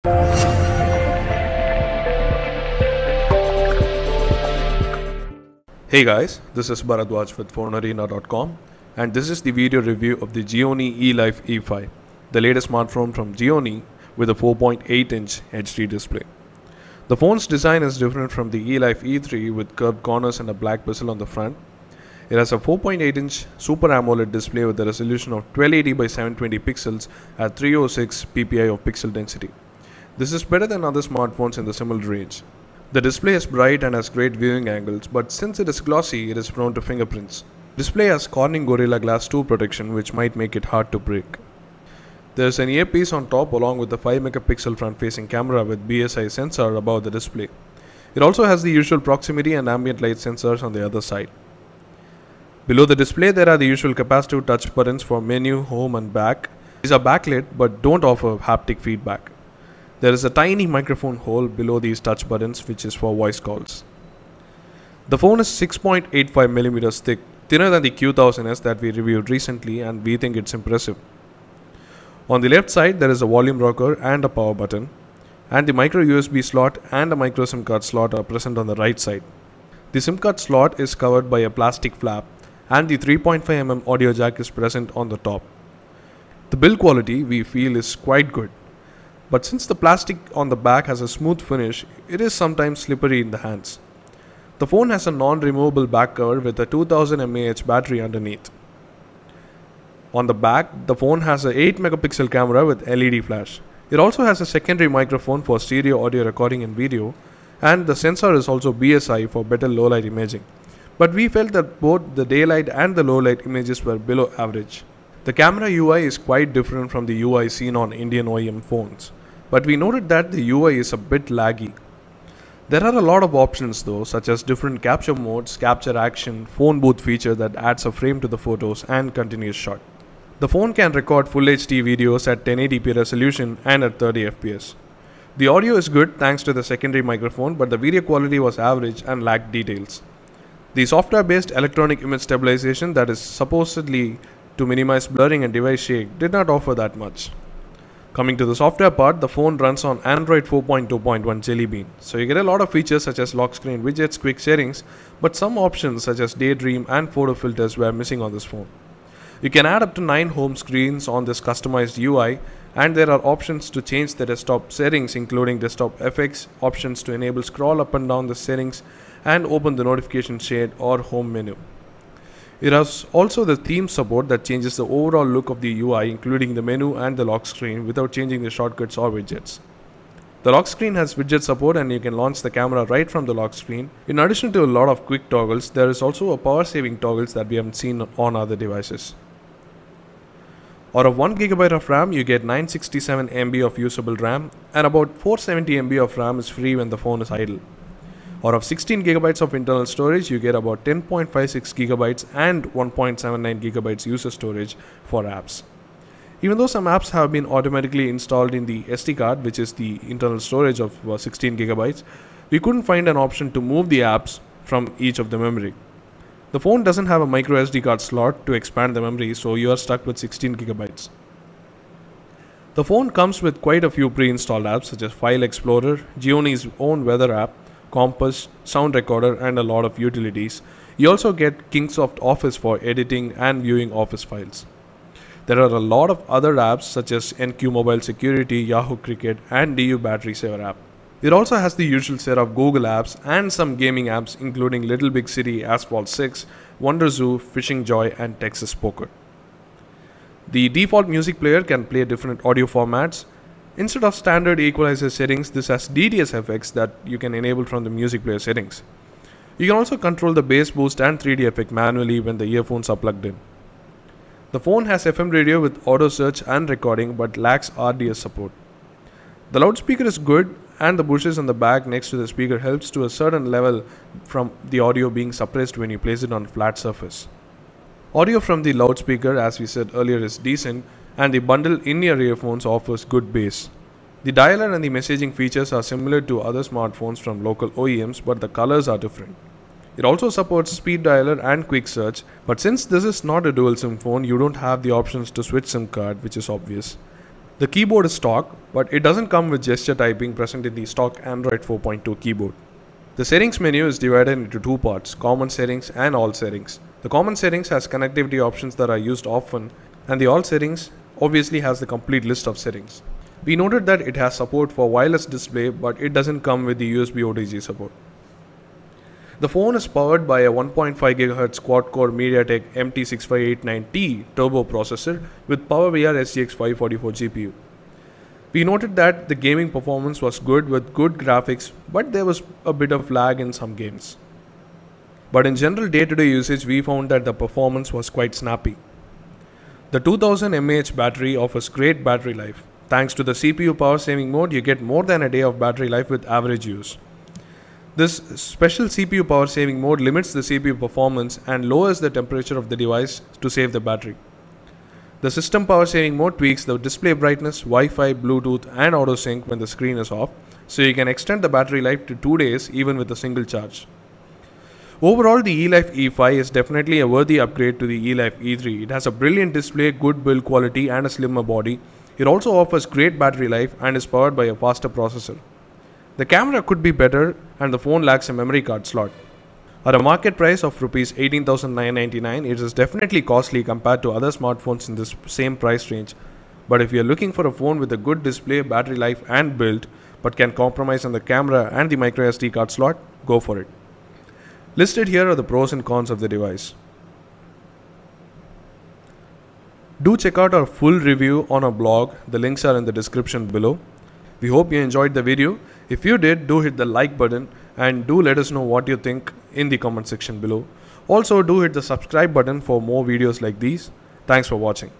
Hey guys, this is Bharadwaj with FoneArena.com and this is the video review of the Gionee Elife E5, the latest smartphone from Gionee with a 4.8-inch HD display. The phone's design is different from the Elife E3 with curved corners and a black bezel on the front. It has a 4.8-inch Super AMOLED display with a resolution of 1280 by 720 pixels at 306 ppi of pixel density. This is better than other smartphones in the similar range. The display is bright and has great viewing angles, but since it is glossy, it is prone to fingerprints. Display has Corning Gorilla Glass 2 protection, which might make it hard to break. There is an earpiece on top along with the 5-megapixel front-facing camera with BSI sensor above the display. It also has the usual proximity and ambient light sensors on the other side. Below the display, there are the usual capacitive touch buttons for menu, home and back. These are backlit but don't offer haptic feedback. There is a tiny microphone hole below these touch buttons which is for voice calls. The phone is 6.85mm thick, thinner than the Q1000S that we reviewed recently, and we think it's impressive. On the left side there is a volume rocker and a power button, and the micro USB slot and a micro SIM card slot are present on the right side. The SIM card slot is covered by a plastic flap and the 3.5mm audio jack is present on the top. The build quality we feel is quite good. But since the plastic on the back has a smooth finish, it is sometimes slippery in the hands. The phone has a non-removable back cover with a 2000 mAh battery underneath. On the back, the phone has a 8-megapixel camera with LED flash. It also has a secondary microphone for stereo audio recording and video, and the sensor is also BSI for better low-light imaging. But we felt that both the daylight and the low-light images were below average. The camera UI is quite different from the UI seen on Indian OEM phones. But we noted that the UI is a bit laggy. There are a lot of options though, such as different capture modes, capture action, phone booth feature that adds a frame to the photos and continuous shot. The phone can record full HD videos at 1080p resolution and at 30 fps. The audio is good thanks to the secondary microphone, but the video quality was average and lacked details. The software-based electronic image stabilization that is supposedly to minimize blurring and device shake did not offer that much. Coming to the software part, the phone runs on Android 4.2.1 Jelly Bean. So you get a lot of features such as lock screen widgets, quick settings, but some options such as Daydream and photo filters were missing on this phone. You can add up to 9 home screens on this customized UI, and there are options to change the desktop settings including desktop FX, options to enable scroll up and down the settings and open the notification shade or home menu. It has also the theme support that changes the overall look of the UI including the menu and the lock screen without changing the shortcuts or widgets. The lock screen has widget support and you can launch the camera right from the lock screen. In addition to a lot of quick toggles, there is also a power saving toggles that we haven't seen on other devices. Out of 1GB of RAM, you get 967 MB of usable RAM and about 470 MB of RAM is free when the phone is idle. Out of 16GB of internal storage, you get about 10.56GB and 1.79GB user storage for apps. Even though some apps have been automatically installed in the SD card, which is the internal storage of 16GB, we couldn't find an option to move the apps from each of the memory. The phone doesn't have a micro SD card slot to expand the memory, so you are stuck with 16GB. The phone comes with quite a few pre-installed apps such as File Explorer, Gionee's own weather app, Compass, sound recorder and a lot of utilities. You also get Kingsoft Office for editing and viewing office files. There are a lot of other apps such as NQ Mobile Security, Yahoo Cricket and DU Battery Saver app. It also has the usual set of Google apps and some gaming apps including Little Big City, Asphalt 6, Wonder Zoo, Fishing Joy and Texas Poker. The default music player can play different audio formats. Instead of standard equalizer settings, this has DTS effects that you can enable from the music player settings. You can also control the bass boost and 3D effect manually when the earphones are plugged in. The phone has FM radio with auto search and recording but lacks RDS support. The loudspeaker is good and the bushes on the back next to the speaker helps to a certain level from the audio being suppressed when you place it on a flat surface. Audio from the loudspeaker, as we said earlier, is decent, and the bundled in-ear earphones offers good bass. The dialer and the messaging features are similar to other smartphones from local OEMs, but the colors are different. It also supports speed dialer and quick search, but since this is not a dual SIM phone, you don't have the options to switch SIM card, which is obvious. The keyboard is stock, but it doesn't come with gesture typing present in the stock Android 4.2 keyboard. The settings menu is divided into two parts, common settings and all settings. The common settings has connectivity options that are used often, and the all settings obviously has the complete list of settings. We noted that it has support for wireless display, but it doesn't come with the USB OTG support. The phone is powered by a 1.5 GHz quad-core MediaTek MT6589T turbo processor with PowerVR SGX 544 GPU. We noted that the gaming performance was good with good graphics, but there was a bit of lag in some games. But in general day-to-day usage, we found that the performance was quite snappy. The 2000 mAh battery offers great battery life. Thanks to the CPU power saving mode, you get more than a day of battery life with average use. This special CPU power saving mode limits the CPU performance and lowers the temperature of the device to save the battery. The system power saving mode tweaks the display brightness, Wi-Fi, Bluetooth and auto sync when the screen is off, so you can extend the battery life to 2 days even with a single charge. Overall, the Elife E5 is definitely a worthy upgrade to the Elife E3. It has a brilliant display, good build quality and a slimmer body. It also offers great battery life and is powered by a faster processor. The camera could be better and the phone lacks a memory card slot. At a market price of Rs 18,999, it is definitely costly compared to other smartphones in this same price range. But if you are looking for a phone with a good display, battery life and build, but can compromise on the camera and the microSD card slot, go for it. Listed here are the pros and cons of the device. Do check out our full review on our blog, the links are in the description below. We hope you enjoyed the video. If you did, do hit the like button and do let us know what you think in the comment section below. Also do hit the subscribe button for more videos like these. Thanks for watching.